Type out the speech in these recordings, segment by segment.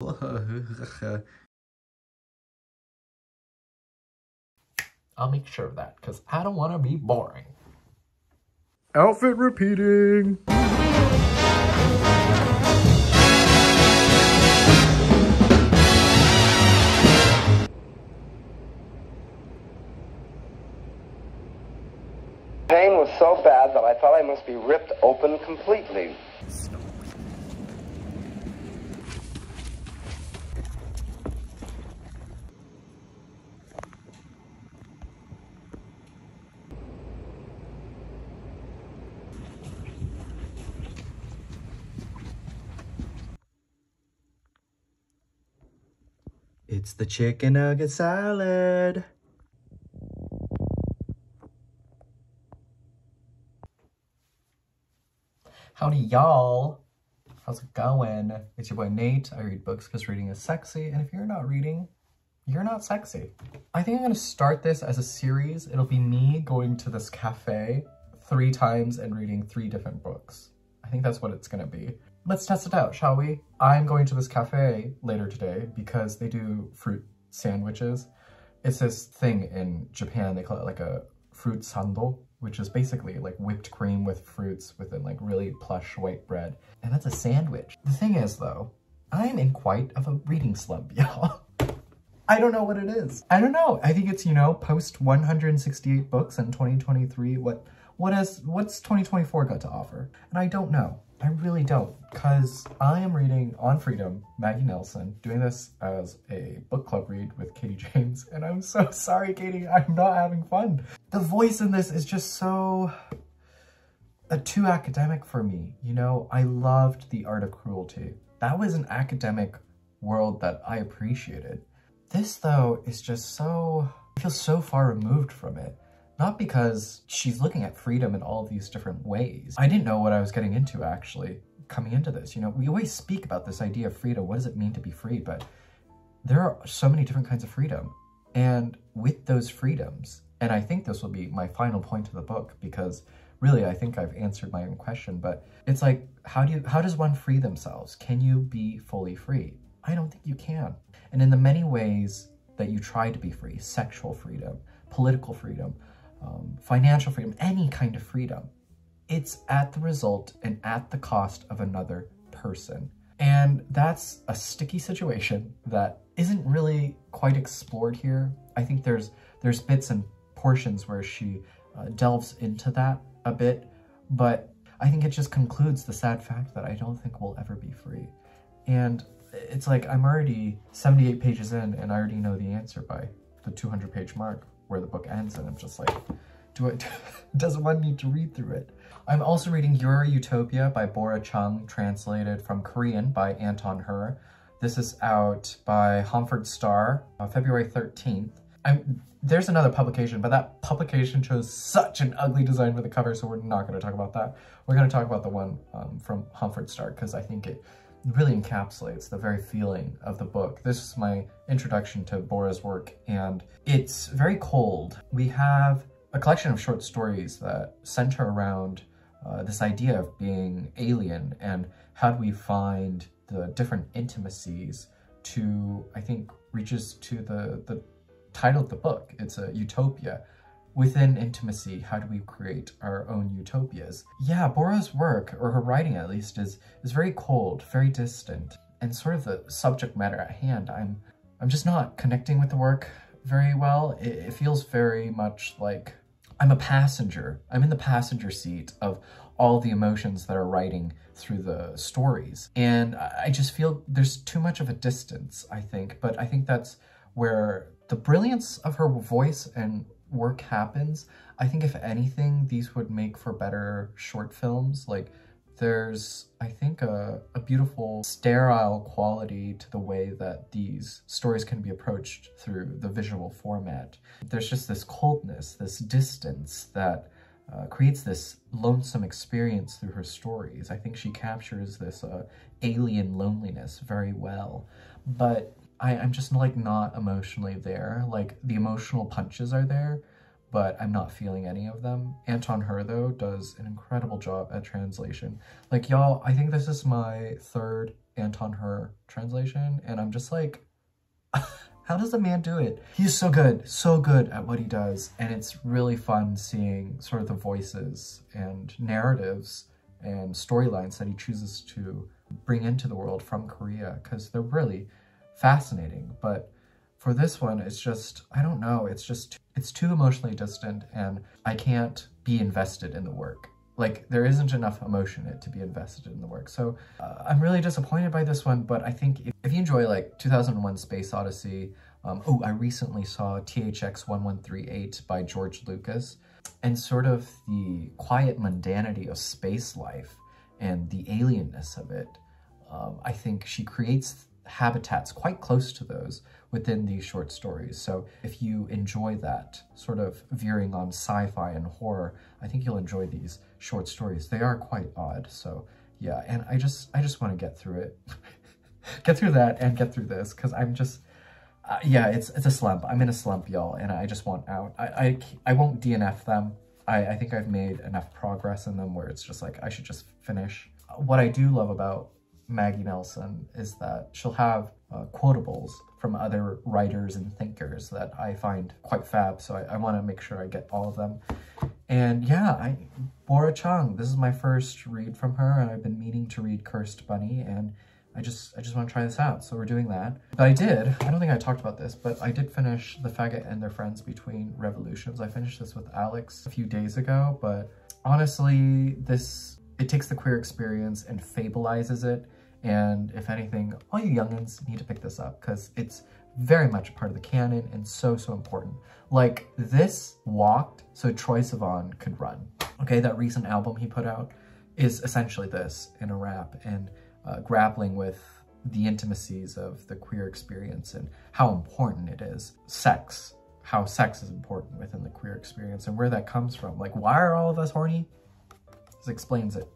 I'll make sure of that, because I don't want to be boring. Outfit repeating. Pain was so bad that I thought I must be ripped open completely. It's the chicken nugget salad. Howdy, y'all. How's it going? It's your boy Nate. I read books because reading is sexy, and if you're not reading, you're not sexy. I think I'm gonna start this as a series. It'll be me going to this cafe 3 times and reading 3 different books. I think that's what it's gonna be. Let's test it out, shall we? I'm going to this cafe later today because they do fruit sandwiches. It's this thing in Japan, they call it like a fruit sando, which is basically like whipped cream with fruits within like really plush white bread. And that's a sandwich. The thing is though, I'm in quite of a reading slump, y'all. I don't know what it is. I don't know. I think it's, you know, post 168 books in 2023. What's 2024 got to offer? And I don't know. I really don't, because I am reading On Freedom, Maggie Nelson, doing this as a book club read with Katie James, and I'm so sorry, Katie, I'm not having fun. The voice in this is just so too academic for me, you know? I loved The Art of Cruelty. That was an academic world that I appreciated. This, though, is just so, I feel so far removed from it. Not because she's looking at freedom in all of these different ways. I didn't know what I was getting into, actually, coming into this. You know, we always speak about this idea of freedom. What does it mean to be free? But there are so many different kinds of freedom. And with those freedoms, and I think this will be my final point of the book, because really, I think I've answered my own question, but it's like, how does one free themselves? Can you be fully free? I don't think you can. And in the many ways that you try to be free, sexual freedom, political freedom, financial freedom, any kind of freedom, it's at the result and at the cost of another person. And that's a sticky situation that isn't really quite explored here. I think there's bits and portions where she delves into that a bit, but I think it just concludes the sad fact that I don't think we'll ever be free. And it's like, I'm already 78 pages in and I already know the answer by the 200-page mark where the book ends, and I'm just like, does one need to read through it? I'm also reading Utopia by Bora Chung, translated from Korean by Anton Her. This is out by Homford Star, February 13th. There's another publication, but that publication chose such an ugly design for the cover, so we're not going to talk about that. We're going to talk about the one from Homford Star, because I think it really encapsulates the very feeling of the book. This is my introduction to Bora's work, and it's very cold. We have a collection of short stories that center around this idea of being alien and how do we find the different intimacies to, I think, reaches to the title of the book. It's a utopia. Within intimacy, how do we create our own utopias? Yeah, Bora's work, or her writing at least, is very cold, very distant, and sort of the subject matter at hand. I'm just not connecting with the work very well. It feels very much like I'm a passenger. I'm in the passenger seat of all the emotions that are writing through the stories. And I just feel there's too much of a distance, I think. But I think that's where the brilliance of her voice and work happens. I think if anything, these would make for better short films. Like, there's, I think, a beautiful sterile quality to the way that these stories can be approached through the visual format. There's just this coldness, this distance that creates this lonesome experience through her stories. I think she captures this alien loneliness very well, but I'm just like not emotionally there. Like, the emotional punches are there, but I'm not feeling any of them. Anton Her, though, does an incredible job at translation. Like, y'all, I think this is my 3rd Anton Her translation, and I'm just like, how does the man do it? He's so good at what he does, and it's really fun seeing sort of the voices and narratives and storylines that he chooses to bring into the world from Korea, because they're really fascinating. But for this one, it's just, I don't know, it's too emotionally distant, and I can't be invested in the work. Like, there isn't enough emotion in it to be invested in the work. So I'm really disappointed by this one, but I think if you enjoy like 2001 Space Odyssey, oh, I recently saw THX 1138 by George Lucas, and sort of the quiet mundanity of space life and the alienness of it. I think she creates habitats quite close to those within these short stories. So if you enjoy that sort of veering on sci-fi and horror, I think you'll enjoy these short stories. They are quite odd. So yeah, and I just want to get through it. Get through that and get through this, because I'm just, yeah, it's a slump. I'm in a slump, y'all, and I just want out. I won't DNF them. I think I've made enough progress in them where it's just like, I should just finish. What I do love about Maggie Nelson is that she'll have quotables from other writers and thinkers that I find quite fab, so I want to make sure I get all of them. And yeah, Bora Chung, this is my first read from her, and I've been meaning to read Cursed Bunny, and I just want to try this out, so we're doing that. But I don't think I talked about this, but I did finish The Faggot and Their Friends Between Revolutions. I finished this with Alex a few days ago, but honestly, it takes the queer experience and fableizes it. And if anything, all you youngins need to pick this up, because it's very much a part of the canon and so important. Like, this walked so Troye Sivan could run. Okay, that recent album he put out is essentially this in a rap, and grappling with the intimacies of the queer experience and how important it is. How sex is important within the queer experience and where that comes from. Like, why are all of us horny? This explains it.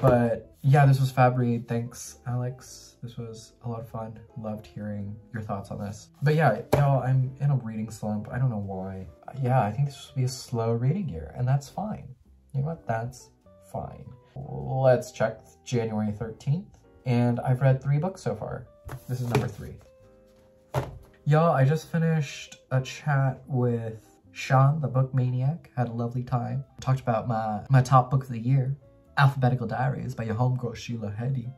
But yeah, this was fab read. Thanks, Alex. This was a lot of fun. Loved hearing your thoughts on this. But yeah, y'all, I'm in a reading slump. I don't know why. Yeah, I think this will be a slow reading year, and that's fine. You know what? That's fine. Let's check January 13th. And I've read 3 books so far. This is number 3. Y'all, I just finished a chat with Sean, the book maniac. Had a lovely time. Talked about my top book of the year, Alphabetical Diaries by your homegirl Sheila Hedy.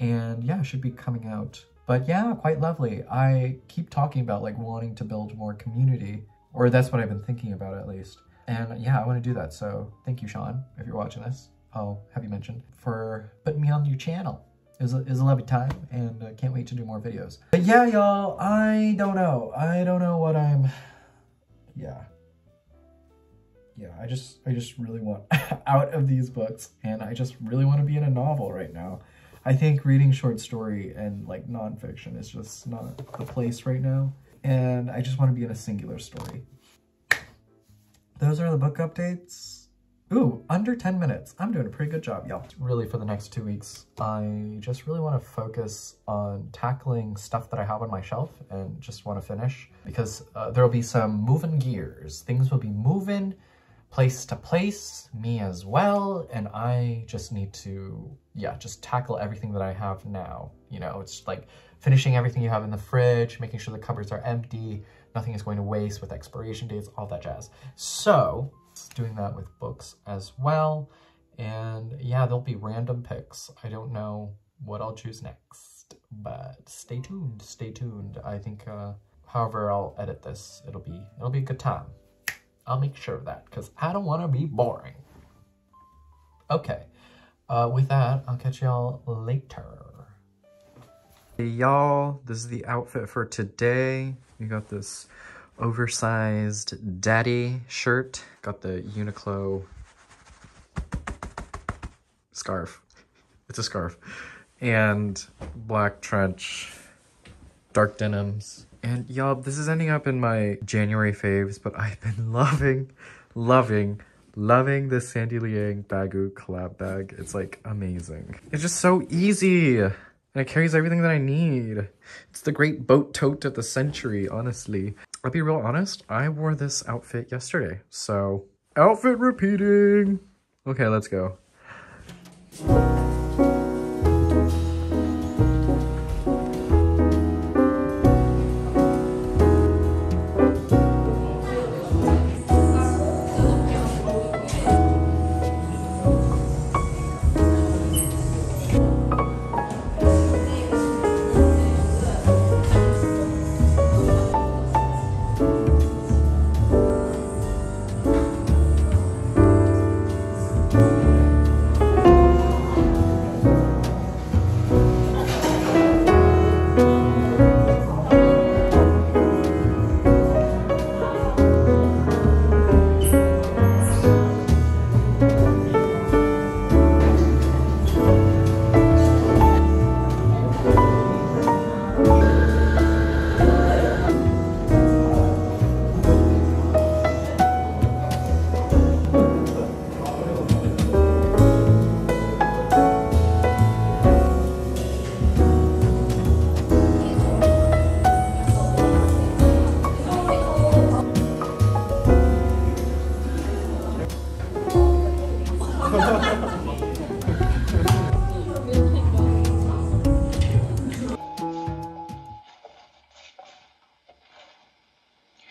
And yeah, it should be coming out. But yeah, quite lovely. I keep talking about like wanting to build more community, or that's what I've been thinking about at least. And yeah, I want to do that. So thank you, Sean, if you're watching this. I'll have you mentioned for putting me on your channel. It was a lovely time, and can't wait to do more videos. But yeah, y'all, I don't know what I'm, yeah, I just really want out of these books, and I just really want to be in a novel right now. I think reading short story and like nonfiction is just not the place right now, and I just want to be in a singular story. Those are the book updates. Ooh, under 10 minutes. I'm doing a pretty good job, y'all. Really, for the next 2 weeks, I just really want to focus on tackling stuff that I have on my shelf and just want to finish, because there'll be some moving gears. Things will be moving place to place, me as well, and I just need to, yeah, just tackle everything that I have now. You know, it's like finishing everything you have in the fridge, making sure the cupboards are empty, nothing is going to waste with expiration dates, all that jazz. So, doing that with books as well. And yeah, there'll be random picks. I don't know what I'll choose next, but stay tuned, stay tuned. I think however I'll edit this, it'll be a good time. I'll make sure of that, because I don't want to be boring. Okay, with that, I'll catch y'all later. Hey y'all, this is the outfit for today. We got this oversized daddy shirt. Got the Uniqlo scarf. It's a scarf. And black trench, dark denims. And y'all, this is ending up in my January faves, but I've been loving this Sandy Liang Bagu collab bag. It's like amazing. It's just so easy. And it carries everything that I need. It's the great boat tote of the century, honestly. I'll be real honest, I wore this outfit yesterday, so outfit repeating. Okay, let's go.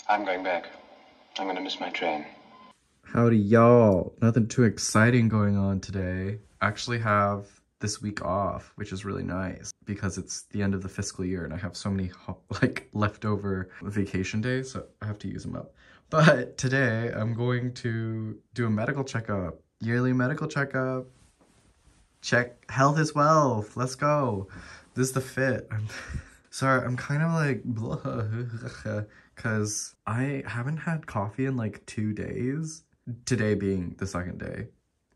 I'm going back. I'm gonna miss my train. Howdy, y'all. Nothing too exciting going on today. I actually have this week off, which is really nice because it's the end of the fiscal year and I have so many like leftover vacation days, so I have to use them up. But today I'm going to do a medical checkup, yearly medical checkup. Check health is wealth. Let's go. This is the fit. Sorry, I'm kind of like blah, because I haven't had coffee in like 2 days. Today being the second day.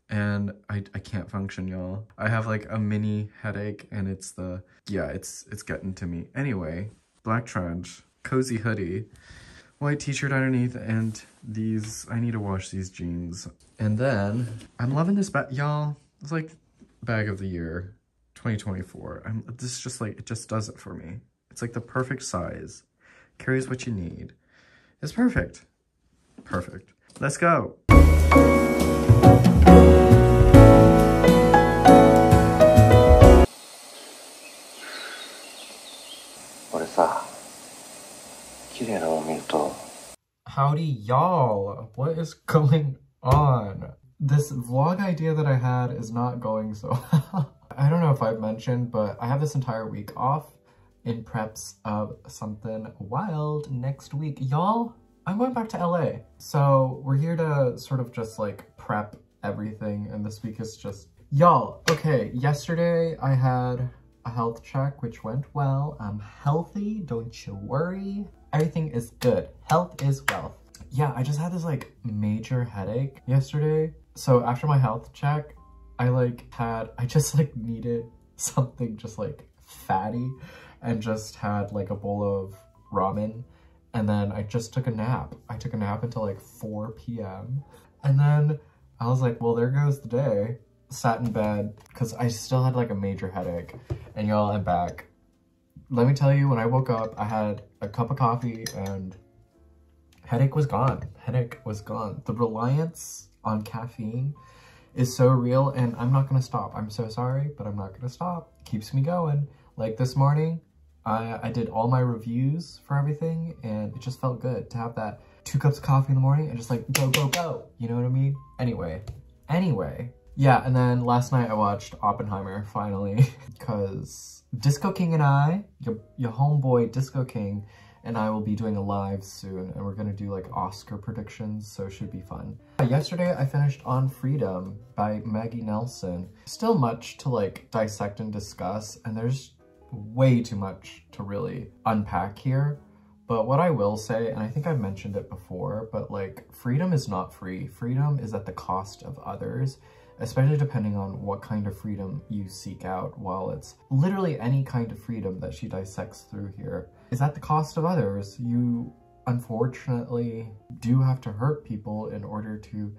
And I can't function, y'all. I have like a mini headache and it's getting to me. Anyway, black trench, cozy hoodie, white t-shirt underneath, and these, I need to wash these jeans. And then, I'm loving this bag, y'all. It's like bag of the year, 2024. This just like, it just does it for me. It's like the perfect size. Carries what you need. It's perfect. Perfect. Let's go. 俺さ、綺麗なもん見ると Howdy, y'all. What is going on? This vlog idea that I had is not going so well. I don't know if I've mentioned, but I have this entire week off in preps of something wild next week. Y'all, I'm going back to LA. So we're here to sort of just like prep everything. And this week is just, y'all, okay, yesterday I had a health check, which went well. I'm healthy, don't you worry. Everything is good. Health is wealth. Yeah, I just had this like major headache yesterday. So after my health check, I just like needed something just like fatty and just had like a bowl of ramen. And then I just took a nap. I took a nap until like 4 p.m. And then I was like, well, there goes the day. Sat in bed because I still had like a major headache. And y'all, I'm back. Let me tell you, when I woke up, I had a cup of coffee and headache was gone. Headache was gone. The reliance on caffeine is so real and I'm not gonna stop. I'm so sorry, but I'm not gonna stop. It keeps me going. Like this morning, I did all my reviews for everything and it just felt good to have that 2 cups of coffee in the morning and just like go, go, go. You know what I mean? Anyway. Yeah, and then last night I watched Oppenheimer finally because Disco King and I, your homeboy Disco King, and I will be doing a live soon and we're gonna do like Oscar predictions, so it should be fun. Yesterday I finished On Freedom by Maggie Nelson. Still much to like dissect and discuss and there's way too much to really unpack here. But what I will say, and I think I've mentioned it before, but like freedom is not free. Freedom is at the cost of others, especially depending on what kind of freedom you seek out. While it's literally any kind of freedom that she dissects through here is at the cost of others. You unfortunately do have to hurt people in order to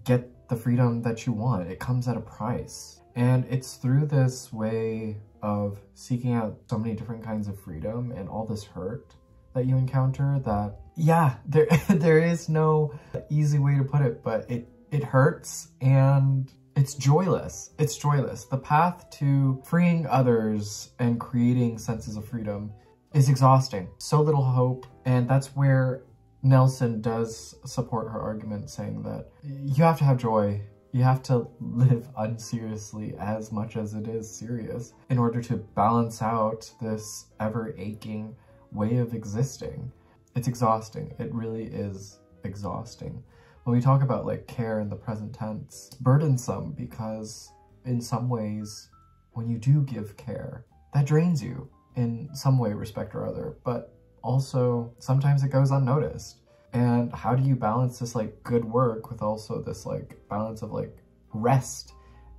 get the freedom that you want. It comes at a price. And it's through this way of seeking out so many different kinds of freedom and all this hurt that you encounter that, yeah, there is no easy way to put it, but it hurts and it's joyless. It's joyless. The path to freeing others and creating senses of freedom is exhausting. So little hope. And that's where Nelson does support her argument, saying that you have to have joy. You have to live unseriously as much as it is serious in order to balance out this ever-aching way of existing. It's exhausting. It really is exhausting. When we talk about like care in the present tense, burdensome because in some ways, when you do give care, that drains you in some way, respect or other, but also sometimes it goes unnoticed. And how do you balance this like good work with also this like balance of like rest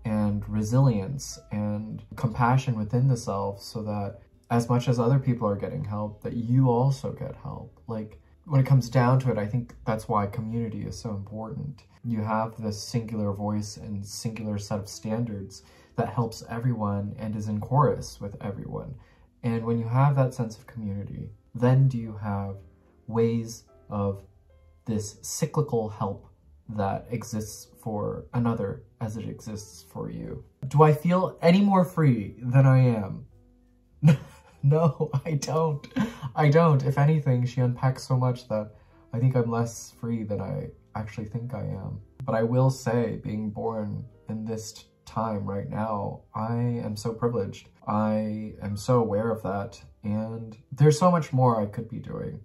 and resilience and compassion within the self, so that as much as other people are getting help, that you also get help? Like, when it comes down to it, I think that's why community is so important. You have this singular voice and singular set of standards that helps everyone and is in chorus with everyone. And when you have that sense of community, then do you have ways of this cyclical help that exists for another as it exists for you. Do I feel any more free than I am? No, I don't. If anything, she unpacks so much that I think I'm less free than I actually think I am. But I will say, being born in this time right now, I am so privileged. I am so aware of that, and there's so much more I could be doing.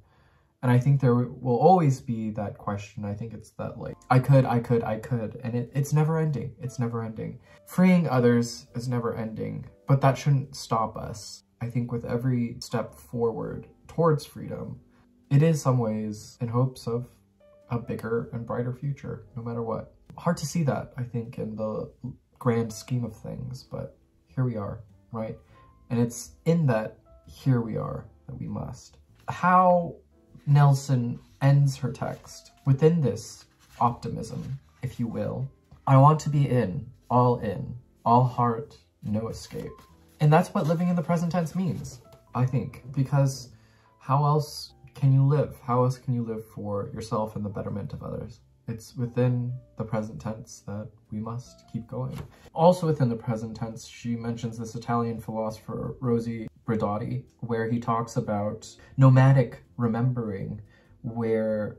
And I think there will always be that question. I think it's that like, I could, and it's never ending. It's never ending. Freeing others is never ending, but that shouldn't stop us. I think with every step forward towards freedom, it is some ways in hopes of a bigger and brighter future, no matter what. Hard to see that, I think, in the grand scheme of things, but here we are, right? And it's in that here we are that we must. How Nelson ends her text within this optimism, if you will. I want to be in, all heart, no escape. And that's what living in the present tense means, I think, because how else can you live? How else can you live for yourself and the betterment of others? It's within the present tense that we must keep going. Also within the present tense, she mentions this Italian philosopher, Rosi Braidotti, where he talks about nomadic remembering, where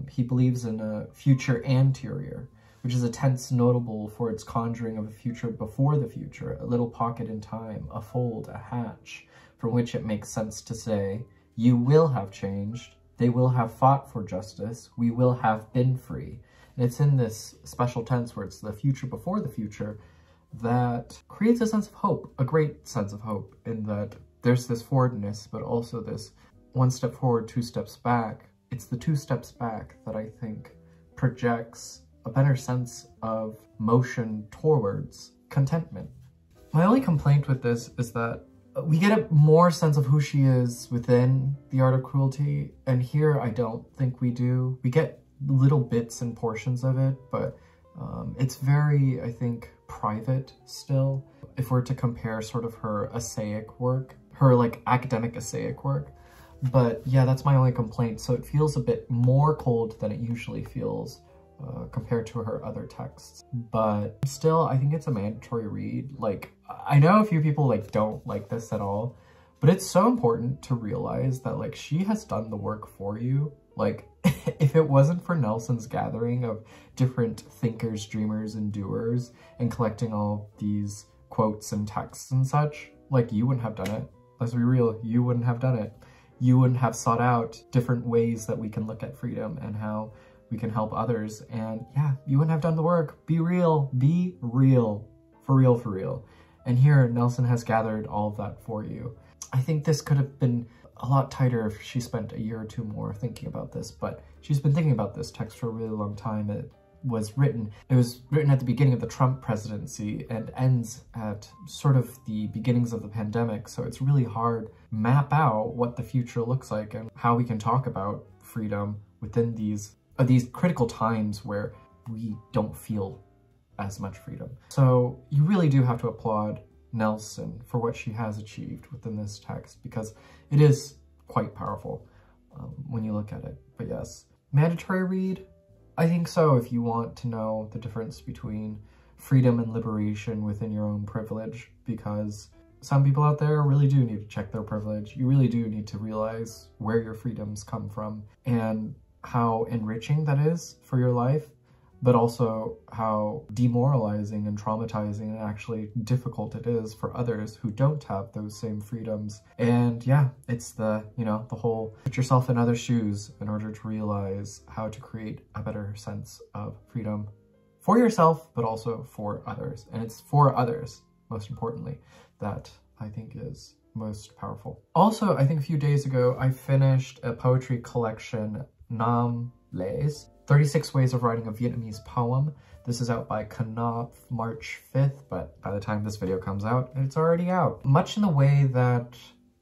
he believes in a future anterior, which is a tense notable for its conjuring of a future before the future, a little pocket in time, a fold, a hatch, from which it makes sense to say, you will have changed, they will have fought for justice, we will have been free. And it's in this special tense where it's the future before the future that creates a sense of hope, a great sense of hope, in that there's this forwardness, but also this one step forward, two steps back. It's the two steps back that I think projects a better sense of motion towards contentment. My only complaint with this is that we get a more sense of who she is within The Art of Cruelty, and here I don't think we do. We get little bits and portions of it, but it's very, I think, private still. If we're to compare sort of her essaic work, her like academic essaic work. But yeah, that's my only complaint. So it feels a bit more cold than it usually feels compared to her other texts. But still, I think it's a mandatory read. Like, I know a few people like don't like this at all, but it's so important to realize that like she has done the work for you. Like, if it wasn't for Nelson's gathering of different thinkers, dreamers, and doers and collecting all these quotes and texts and such, like, you wouldn't have done it. Let's be real, you wouldn't have done it. You wouldn't have sought out different ways that we can look at freedom and how we can help others. And yeah, you wouldn't have done the work. Be real, for real, for real. And here, Nelson has gathered all of that for you. I think this could have been a lot tighter if she spent a year or two more thinking about this, but she's been thinking about this text for a really long time. It was written at the beginning of the Trump presidency and ends at sort of the beginnings of the pandemic, so it's really hard to map out what the future looks like and how we can talk about freedom within these critical times where we don't feel as much freedom. So you really do have to applaud Nelson for what she has achieved within this text, because it is quite powerful when you look at it. But yes, mandatory read? I think so, if you want to know the difference between freedom and liberation within your own privilege, because some people out there really do need to check their privilege. You really do need to realize where your freedoms come from and how enriching that is for your life, but also how demoralizing and traumatizing and actually difficult it is for others who don't have those same freedoms. And yeah, it's the whole put yourself in other shoes in order to realize how to create a better sense of freedom for yourself, but also for others. And it's for others, most importantly, that I think is most powerful. Also, I think a few days ago, I finished a poetry collection, Nam Les, 36 Ways of Writing a Vietnamese Poem. This is out by Knopf March 5th, but by the time this video comes out, it's already out. Much in the way that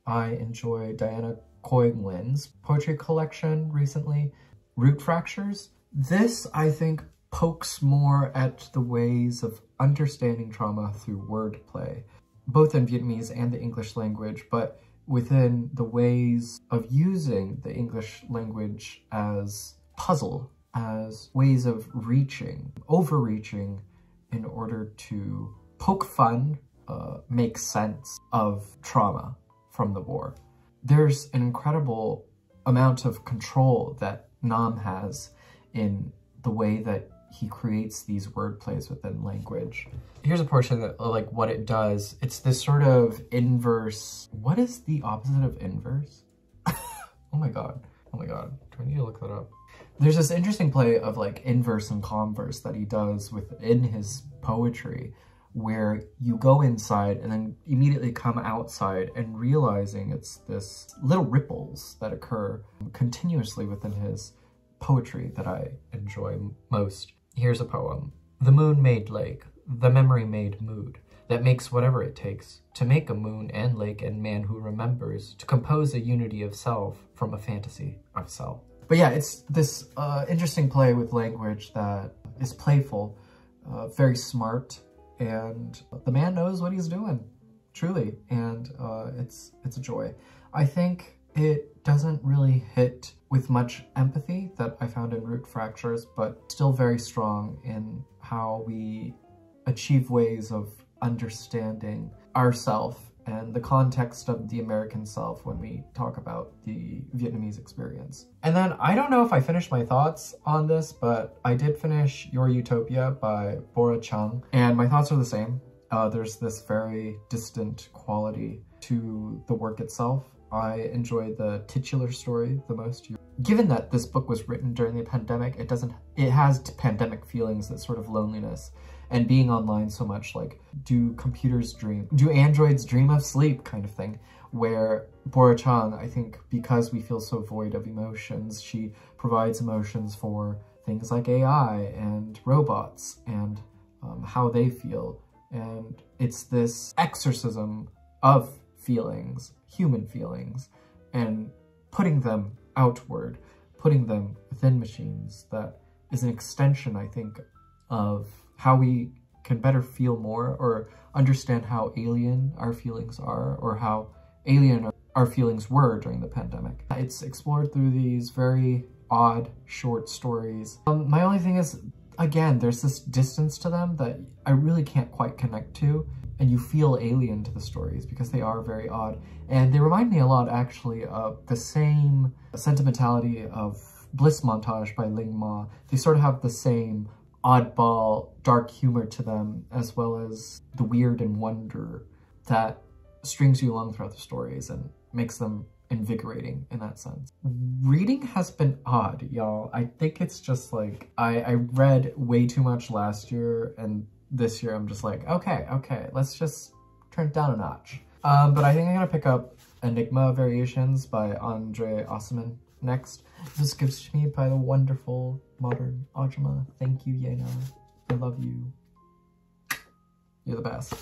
I enjoy Diana Coy Nguyen's poetry collection recently, Root Fractures, this, I think, pokes more at the ways of understanding trauma through wordplay, both in Vietnamese and the English language, but within the ways of using the English language as puzzle, as ways of overreaching in order to poke fun, make sense of trauma from the war. There's an incredible amount of control that Nam has in the way that he creates these wordplays within language. Here's a portion that, like, what it does. It's this sort of inverse. What is the opposite of inverse? Oh my god. Oh my god. Do I need to look that up? There's this interesting play of like inverse and converse that he does within his poetry, where you go inside and then immediately come outside and realizing it's this little ripples that occur continuously within his poetry that I enjoy most. Here's a poem. The moon made lake, the memory made mood, that makes whatever it takes to make a moon and lake and man who remembers to compose a unity of self from a fantasy of self. But yeah, it's this interesting play with language that is playful, very smart, and the man knows what he's doing, truly, and it's a joy. I think it doesn't really hit with much empathy that I found in Root Fractures, but still very strong in how we achieve ways of understanding ourself and the context of the American self when we talk about the Vietnamese experience. And then I don't know if I finished my thoughts on this, but I did finish Your Utopia by Bora Chung, and my thoughts are the same. There's this very distant quality to the work itself. I enjoy the titular story the most. Given that this book was written during the pandemic, it has pandemic feelings, that sort of loneliness. And being online so much, like, do androids dream of sleep kind of thing, where Bora Chung, I think because we feel so void of emotions, she provides emotions for things like AI and robots and how they feel. And it's this exorcism of feelings, human feelings, and putting them outward, putting them within machines. That is an extension, I think, of how we can better feel more or understand how alien our feelings are, or how alien our feelings were during the pandemic. It's explored through these very odd short stories. My only thing is, again, there's this distance to them that I really can't quite connect to, and you feel alien to the stories because they are very odd. And they remind me a lot, actually, of the same sentimentality of Bliss Montage by Ling Ma. They sort of have the same oddball, dark humor to them, as well as the weird and wonder that strings you along throughout the stories and makes them invigorating in that sense. Reading has been odd, y'all. I think it's just like, I read way too much last year, and this year I'm just like, okay, let's just turn it down a notch. But I think I'm gonna pick up Enigma Variations by Andre Osman next. This is gifts to me by the wonderful Modern Ajima. Thank you, Yena. I love you. You're the best.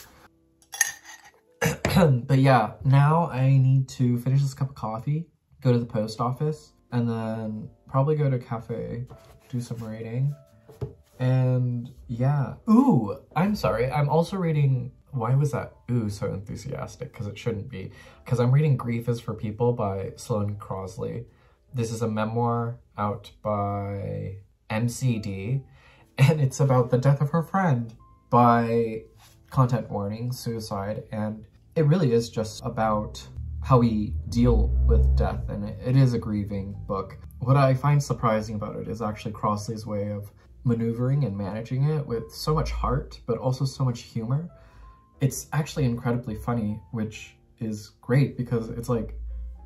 But yeah, now I need to finish this cup of coffee, go to the post office, and then probably go to a cafe, do some reading. And yeah. Ooh, I'm sorry. I'm also reading, why was that ooh so enthusiastic? Because it shouldn't be. Because I'm reading Grief is for People by Sloane Crosley. This is a memoir out by MCD, and it's about the death of her friend by, content warning, suicide. And it really is just about how we deal with death, and it is a grieving book. What I find surprising about it is actually Crosley's way of maneuvering and managing it with so much heart, but also so much humor. It's actually incredibly funny, which is great, because it's like,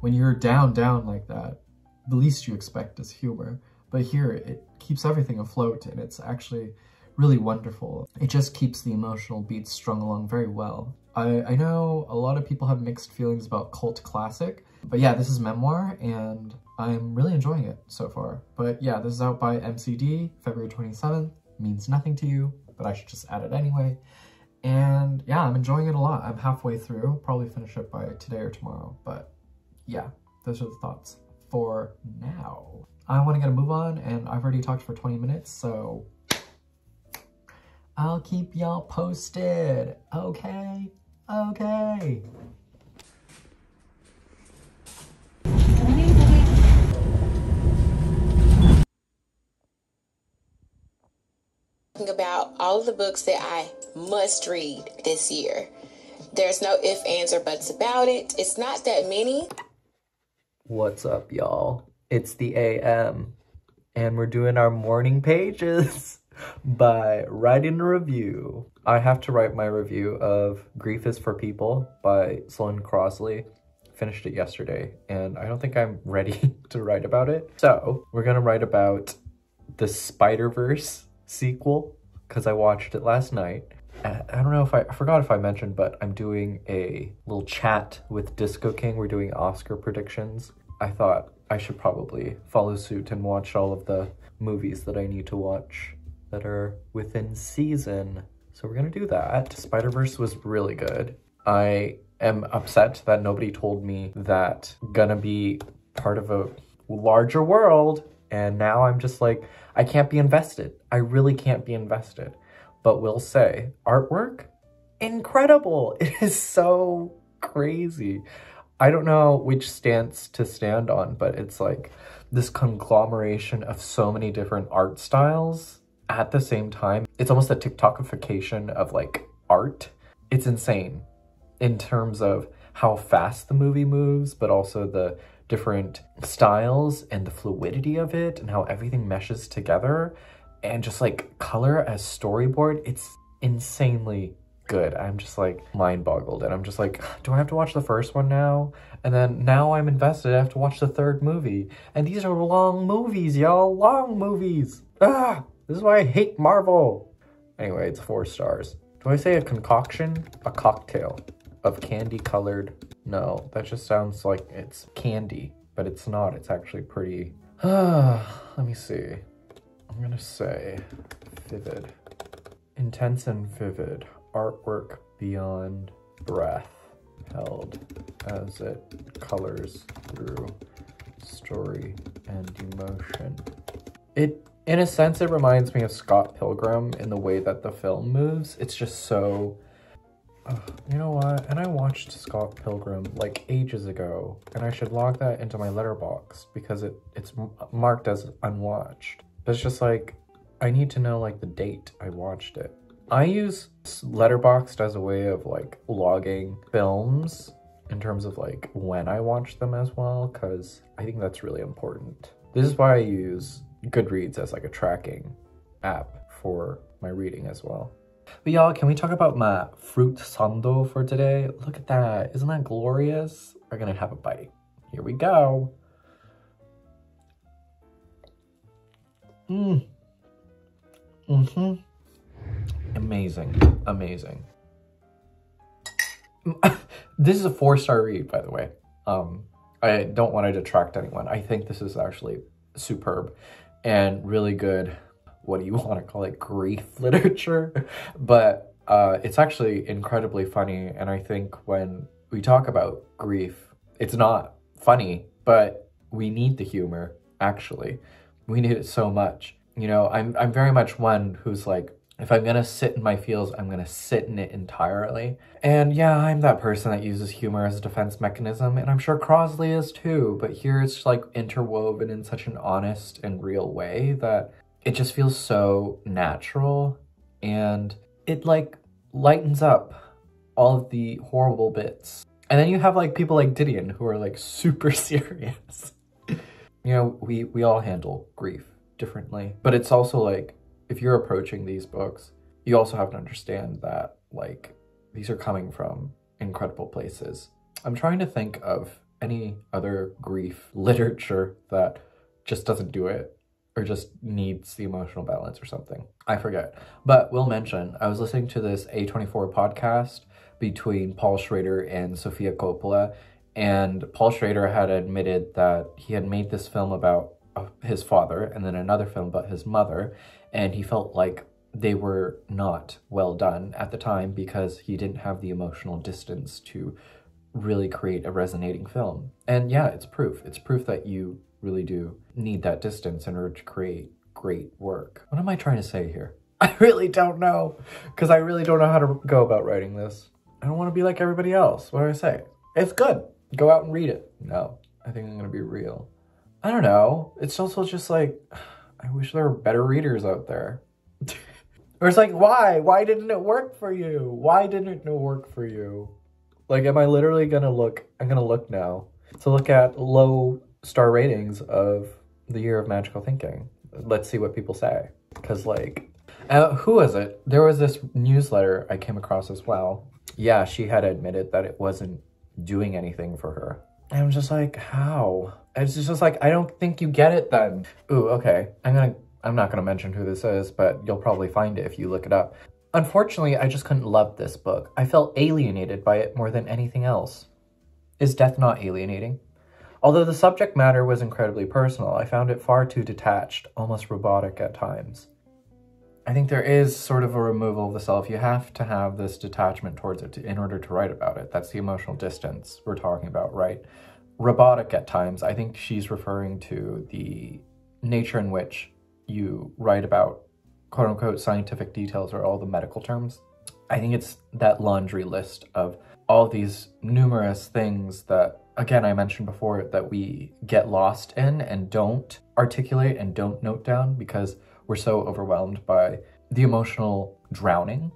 when you're down like that, the least you expect is humor. But here, it keeps everything afloat, and it's actually really wonderful. It just keeps the emotional beats strung along very well. I know a lot of people have mixed feelings about cult classic, but yeah, this is memoir, and I'm really enjoying it so far. But yeah, this is out by MCD, February 27th. Means nothing to you, but I should just add it anyway. And yeah, I'm enjoying it a lot. I'm halfway through, probably finish it by today or tomorrow, but yeah, those are the thoughts for now. I want to get a move on, and I've already talked for 20 minutes, so I'll keep y'all posted. Okay. About all of the books that I must read this year. There's no ifs, ands, or buts about it. It's not that many. What's up, y'all? It's the AM. and we're doing our morning pages by writing a review. I have to write my review of Grief is for People by Sloane Crosley. Finished it yesterday, and I don't think I'm ready to write about it. So we're gonna write about the Spider-Verse sequel, because I watched it last night. I don't know if I forgot if I mentioned, but I'm doing a little chat with Disco King. We're doing Oscar predictions. I thought I should probably follow suit and watch all of the movies that I need to watch that are within season. So we're gonna do that. Spider-Verse was really good. I am upset that nobody told me that gonna be part of a larger world, and now I'm just like, I can't be invested. I really can't be invested. But will say, artwork, incredible. It is so crazy. I don't know which stance to stand on, but it's like this conglomeration of so many different art styles at the same time. It's almost a TikTokification of like art. It's insane in terms of how fast the movie moves, but also the different styles and the fluidity of it and how everything meshes together. And just like color as storyboard, it's insanely good. I'm just like mind boggled, and I'm just like, do I have to watch the first one now? And then now I'm invested, I have to watch the third movie. And these are long movies, y'all, long movies. Ah, this is why I hate Marvel. Anyway, it's 4 stars. Do I say a concoction? A cocktail of candy colored? No, that just sounds like it's candy, but it's not. It's actually pretty. Let me see. I'm gonna say vivid. Intense and vivid. Artwork beyond breath. Held as it colors through story and emotion. In a sense, it reminds me of Scott Pilgrim in the way that the film moves. It's just so... you know what? And I watched Scott Pilgrim like ages ago, and I should log that into my letterbox because it's marked as unwatched. But it's just like, I need to know like the date I watched it. I use Letterboxd as a way of like logging films in terms of like when I watch them as well, because I think that's really important. This is why I use Goodreads as like a tracking app for my reading as well. But y'all, can we talk about my fruit sando for today? Look at that. Isn't that glorious? We're gonna have a bite. Here we go. Amazing. Amazing. This is a 4-star read, by the way. I don't want to detract anyone. I think this is actually superb and really good. What do you want to call it? Grief literature? But it's actually incredibly funny. And I think when we talk about grief, it's not funny, but we need the humor, actually. We need it so much. You know, I'm very much one who's like, if I'm gonna sit in my feels, I'm gonna sit in it entirely. And yeah, I'm that person that uses humor as a defense mechanism, and I'm sure Crosley is too, but here it's like interwoven in such an honest and real way that it just feels so natural, and it like lightens up all of the horrible bits. And then you have like people like Didion who are like super serious. You know, we all handle grief differently, but it's also like, if you're approaching these books, you also have to understand that like these are coming from incredible places. I'm trying to think of any other grief literature that just doesn't do it or just needs the emotional balance or something. I forget. But we'll mention, I was listening to this A24 podcast between Paul Schrader and Sofia Coppola, and Paul Schrader had admitted that he had made this film about his father and then another film about his mother, and he felt like they were not well done at the time because he didn't have the emotional distance to really create a resonating film. And yeah, it's proof. It's proof that you really do need that distance in order to create great work. What am I trying to say here? I really don't know, because I really don't know how to go about writing this. I don't want to be like everybody else. What do I say? It's good. Go out and read it. No, I think I'm going to be real. I don't know. It's also just like, I wish there were better readers out there. Or it's like, why? Why didn't it work for you? Why didn't it work for you? Like, am I literally gonna look? I'm gonna look now to look at low star ratings of The Year of Magical Thinking. let's see what people say. Because like, who was it? There was this newsletter I came across as well. Yeah, she had admitted that it wasn't doing anything for her. And I'm just like, how? It's just like, I don't think you get it then. Ooh, okay. I'm not gonna mention who this is, but you'll probably find it if you look it up. Unfortunately, I just couldn't love this book. I felt alienated by it more than anything else. Is death not alienating? Although the subject matter was incredibly personal, I found it far too detached, almost robotic at times. I think there is sort of a removal of the self. You have to have this detachment towards it in order to write about it. That's the emotional distance we're talking about, right? Robotic at times. I think she's referring to the nature in which you write about quote-unquote scientific details or all the medical terms. I think it's that laundry list of all these numerous things that, again, I mentioned before, that we get lost in and don't articulate and don't note down because we're so overwhelmed by the emotional drowning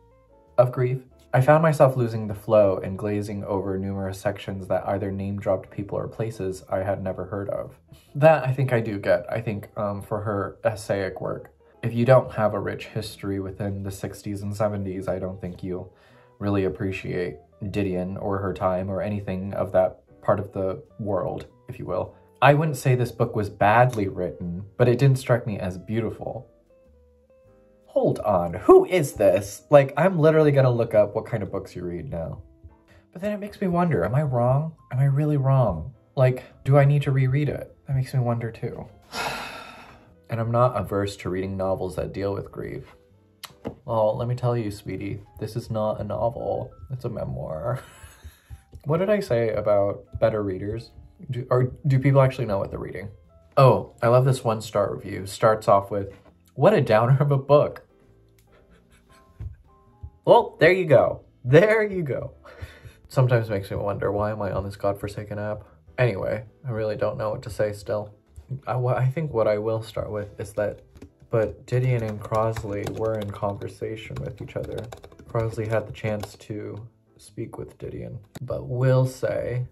of grief. I found myself losing the flow and glazing over numerous sections that either name-dropped people or places I had never heard of. That I think I do get. I think for her essaic work, if you don't have a rich history within the 60s and 70s, I don't think you'll really appreciate Didion or her time or anything of that part of the world, if you will. I wouldn't say this book was badly written, but it didn't strike me as beautiful. Hold on, who is this? Like, I'm literally gonna look up what kind of books you read now. But then it makes me wonder, am I wrong? Am I really wrong? Like, do I need to reread it? That makes me wonder too. And I'm not averse to reading novels that deal with grief. Well, let me tell you, sweetie, this is not a novel, it's a memoir. What did I say about better readers? Do people actually know what they're reading? Oh, I love this 1-star review. Starts off with, what a downer of a book. Well, there you go. There you go. Sometimes makes me wonder, why am I on this godforsaken app? Anyway, I really don't know what to say still. I think what I will start with is that, but Didion and Crosley were in conversation with each other. Crosley had the chance to speak with Didion, but will say,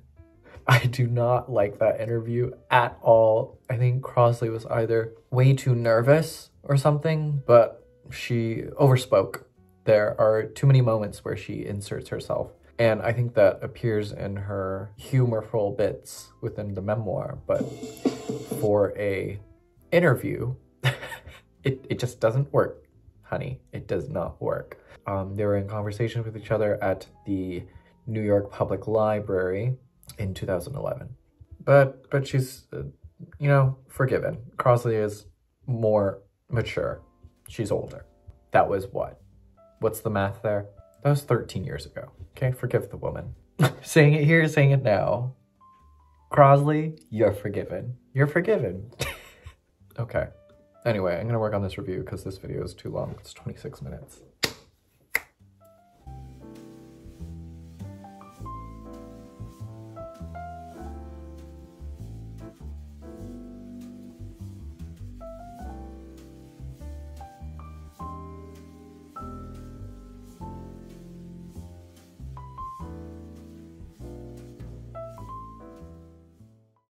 I do not like that interview at all. I think Crosley was either way too nervous or something, but she overspoke. There are too many moments where she inserts herself. And I think that appears in her humorful bits within the memoir, but for a interview, it just doesn't work, honey. It does not work. They were in conversation with each other at the New York Public Library in 2011. But she's, you know, forgiven. Crosley is more mature. She's older. That was what? What's the math there? That was 13 years ago. Okay, forgive the woman. Saying it here, saying it now. Crosley, you're forgiven. You're forgiven. Okay. Anyway, I'm gonna work on this review because this video is too long. It's 26 minutes.